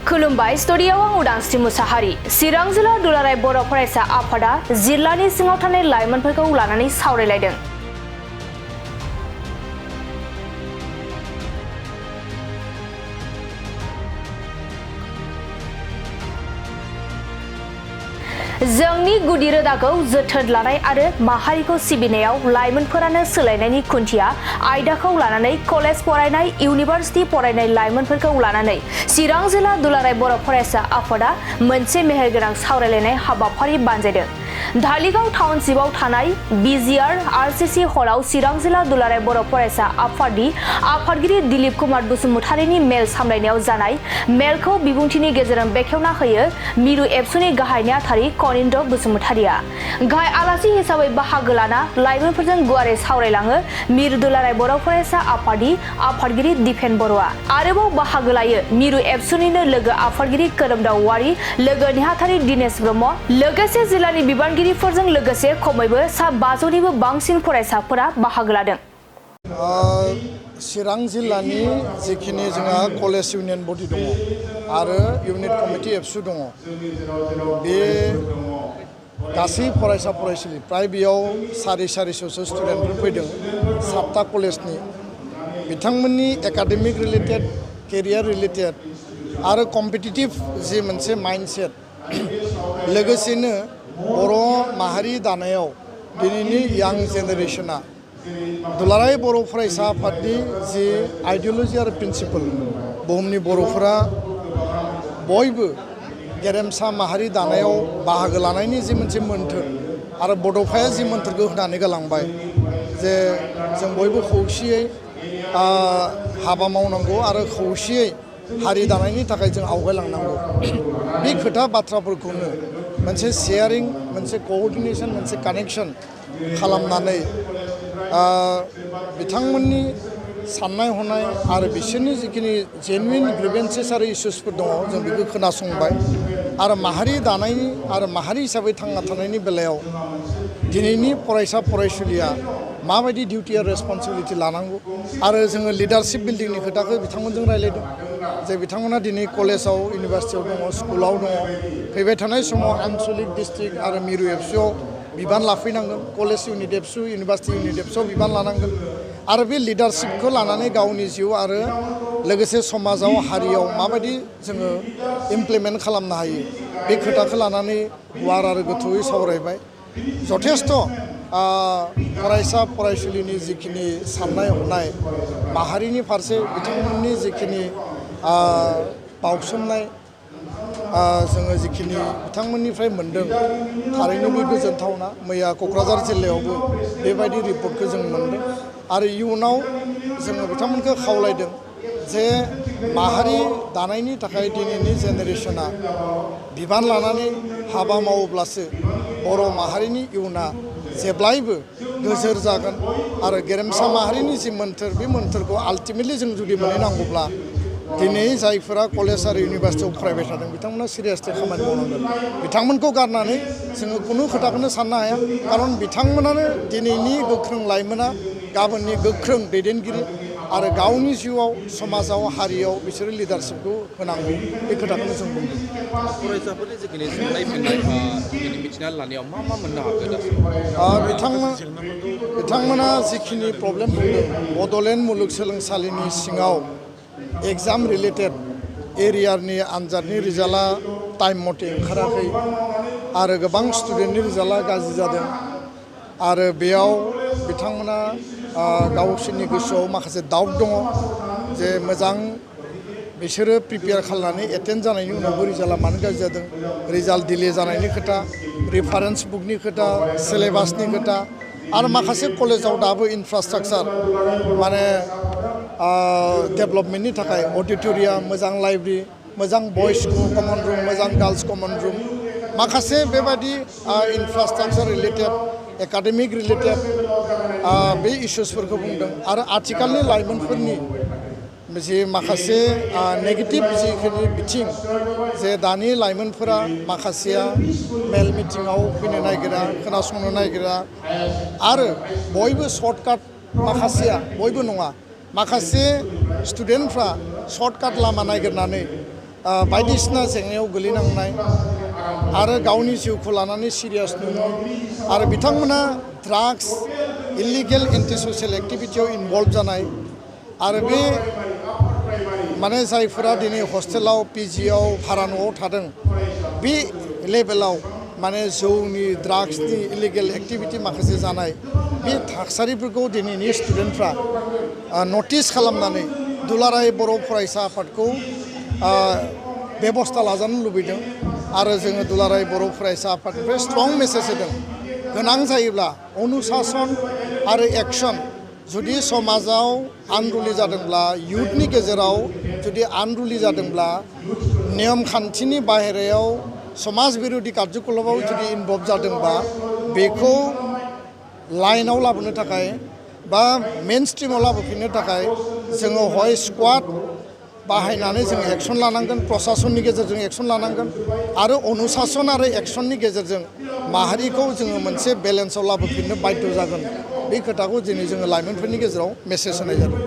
खुलुमबाय स्टुडिय'आव आं उदांस्रि मुसाहारि चिरां जिल्ला दुलाराय बर' फरायसा आफादा जिल्लानि सिङाव थानाय लाइमोनफोरखौ लानानै सावरायलायदों। जोंनि गुदि रोदाखौ जोथोन लानाय आरो माहारिखौ सिबिनायाव लाइमोनफोरानो सोलायनायनि खुन्थिया आयदाखौ लानानै कलेज फरायनाय इउनिभार्सिटि फरायनाय लाइमोनफोरखौ लानानै चिरां जिल्ला दुलाराय बर' फरायसा आफादा मोनसे मेहेरगोनां सावरायलायनाय हाबाफारि बानजायदों। धालिगाव टाउनशिपआव थानाय बिजिआर आरसीसी हलाव चिरां जिल्ला दुलाराय बर' फरायसा आफादनि आफादगिरि दिलीप कुमार बसुमतारीनि मेल सामलायनायाव जानाय मेलखौ बिबुंथिनि गेजेरजों बेखेवना होयो मिरु एबसुनि गाहाय नेहाथारि कनिन्द्र बसुमतारीया। गाहाय आलासि हिसाबै बाहागो लाना लाइमोनफोरजों गुवारै सावरायलाङो मिरु दुलाराय बर' फरायसा आफादनि आफादगिरि दिपेन बर'आ। आरोबाव बाहागो लायो मिरु एबसुनिनो लोगो आफादगिरि खोरोमदाव औवारी, लोगो नेहाथारि दिनेश ब्रह्म, लोगोसे जिल्लानि बिबानगिरिफोरजों लोगोसे खमैबो सा 500निबो बांसिन फरायसाफोरा बाहागो लादों। चिरां जिल्लानि जिखिनि जोंहा कलेज इउनियन बडि दङ आरो इउनिट कमिटि एबसु दङ, बे गासै फरायसा फरायसुलि प्राय बेयाव 450 स्टुडेन्टफोर फैदों 7टा कलेजनि। बिथांमोननि एकाडेमिक रिलेटेड, केरियार रिलेटेड आरो कम्पिटिटिभ जि मोनसे माइन्डसेट, लोगोसेनो बर' माहारि दानायाव दिनैनि यां जेनेरेशना दुलाराय बर' फरायसा आफादनि जि आइडिय'लजि आरो प्रिन्सिपल, बुहुमनि बर'फोरा बयबो गेरेमसा माहारि दानायाव बाहागो लानायनि जि मोनसे मोन्थोर आरो बड'फाया जि मोन्थोरखौ होनानै गालांबाय जे जों बयबो खौसेयै हाबा मावनांगौ आरो खौसेयै हारि दानायनि थाखाय जों आवगायलांनांगौ। बे खोथा बाथ्राफोरखौनो मोनसे शेयारिं, मोनसे कअर्डिनेशन, मोनसे कानेक्शन खालामनानै बिथांमोननि साननाय हनाय आरो बिसोरनि जिखिनि जेनुइन ग्रिभेन्सेस आरो इस्युसफोर दङ जों बेखौ खोनासंबाय आरो माहारि दानायनि आरो माहारि हिसाबै थांना थानायनि बेलायाव दिनैनि फरायसा फरायसुलिया माबायदि डिउटि आरो रेसपन्सिबिलिटि लानांगौ आरो जोङो लिडारशिप बिल्डिंनि खोथाखौ बिथांमोनजों रायज्लायदों जे बिथांमोना दिनै कलेजाव, इउनिभार्सिटियाव दङ, स्कुलाव दङ, फैबाय थानाय समाव आनसलिक, डिस्ट्रिक्ट आरो मिरु एबसुआव बिबान लाफैनांगोन, कलेज इउनिट एबसु, इउनिभार्सिटि इउनिट एबसुआव बिबान लानांगोन आरो बे लिडारशिपखौ लानानै गावनि जिउ आरो लोगोसे समाजाव, हारियाव माबायदि जोङो इमप्लिमेन्ट खालामनो हायो बे खोथाखौ लानानै गुवार आरो गोथौयै सावरायबाय। जथेस्थ' फरायसा फरायसुलिनि जिखिनि साननाय हनाय माहारिनि फारसे बिथांमोननि जिखिनि बावसोमनाय जोङो जिखिनि बिथांमोननिफ्राय मोनदों थारैनो बे गोजोनथावना। मैया क'क्राझार जिल्लायावबो बेबायदि रिपर्टखौ जों मोनदों आरो इयुनाव जोङो बिथांमोनखौ खावलायदों जे माहारि दानायनि थाखाय दिनैनि जेनेरेशना बिबान लानानै हाबा मावोब्लासो बर' माहारिनि इयुना जेब्लायबो गोजोर जागोन आरो गेरेमसा माहारिनि जि मोन्थोर, बे मोन्थोरखौ आल्टिमेटलि जों जुदि मोनहैनांगौब्ला दिनै जायफोरा कलेज आरो इउनिभार्सिटियाव फरायबाय थादों बिथांमोना सिरियासलि खामानि मावनांगोन। बिथांमोनखौ गारनानै जोङो खुनु खोथाखौनो साननो हाया, खारन बिथांमोनानो दिनैनि गोख्रों लाइमोना गाबोननि गोख्रों दैदेनगिरि आरो गावनि जिउआव, समाजाव, हारियाव बिसोरो लिडारशिपखौ होनांगौ, बे खोथाखौनो जों बुंदों। फरायसाफोरनि जिखिनि सोंनाय फिननाय मिथिनानै लानायाव मा मोननो हाखो बिथांमोना जिखिनि प्रब्लेम बुंदों, बड'लेण्ड मुलुगसोलोंसालिनि सिङाव एग्जाम रिलेटेड एरियारनि आनजादनि रिजाल्टआ टाइम मथे ओंखाराखै आरो गोबां स्टुडेन्टनि रिजाल्टआ गाज्रि जादों आरो बेयाव बिथांमोना गावसोरनि गोसोआव माखासे डाउट दङ जे मोजां बिसोरो प्रिपेयार खालामनानै एटेन्ड जानायनि उनावबो रिजाल्टआ मानो गाज्रि जादों, रिजाल्ट डिले जानायनि खोथा, रेफारेन्स बुकनि खोथा, सिलेबासनि खोथा आरो माखासे कलेजाव दाबो इनफ्रास्ट्राक्चार माने डेभेलपमेन्टनि थाखाय अडिट'रियाम, मोजां लाइब्रेरि, मोजां बयस कमन रुम, मोजां गार्लस कमन रुम, माखासे बेबायदि इनफ्रास्ट्राक्चार रिलेटेड, एकाडेमिक रिलेटेड बे इस्युसफोरखौ बुंदों आरो आथिखालनि लाइमोनफोरनि जे माखासे नेगेटिभ जिखिनि बिथिं जे दानि लाइमोनफोरा माखासेया मेल मिटिङाव फैनो नागिरा, खोनासंनो नागिरा आरो बयबो सर्टकाट, माखासेया बयबो नङा, माखासे स्टुडेन्टफ्रा सर्टकाट लामा नागिरनानै बायदिसिना जेंनायाव गोलैनांनाय आरो गावनि जिउखौ लानानै सिरियास नङा आरो बिथांमोना ड्राग्स इलिगेल एन्टि ससियेल एक्टिभिटियाव इनभल्भ जानाय आरो बे माने जायफोरा दिनै हस्टेलाव पिजिआव भारा न'आव थादों बे लेभेलाव माने जौनि ड्राग्सनि इलिगेल एक्टिभिटि माखासे जानाय बे थासारिफोरखौ दिनैनि स्टुडेन्टफ्रा नटिस खालामनानै दुलाराय बर' फरायसा आफादखौ बेबस्था लाजानो लुबैदों आरो जोङो दुलाराय बर' फरायसा आफादनिफ्राय स्ट्रं मेसेज होदों गोनां जायोब्ला अनुशासन आरो एक्सन जुदि समाजाव आनरुलि जादोंब्ला इयुथनि गेजेराव जुदि आनरुलि जादोंब्ला नियम खान्थिनि बाहेरायाव समाज बिरोधी कार्यकलापाव जुदि इनभल्भ जादोंबा बेखौ लाइनाव लाबोनो थाखाय बा मेन स्ट्रिमाव लाबोफिननो थाखाय जोङो हय स्क्वाड बाहायनानै जों एक्सन लानांगोन प्रशासननि गेजेरजों एक्सन लानांगोन आरो अनुशासन आरो एक्सननि गेजेरजों माहारिखौ जोङो मोनसे बेलेन्सआव लाबोफिननो बाध्य जागोन बे खोथाखौ दिनै जोङो लाइमोनफोरनि गेजेराव मेसेज होनाय जादों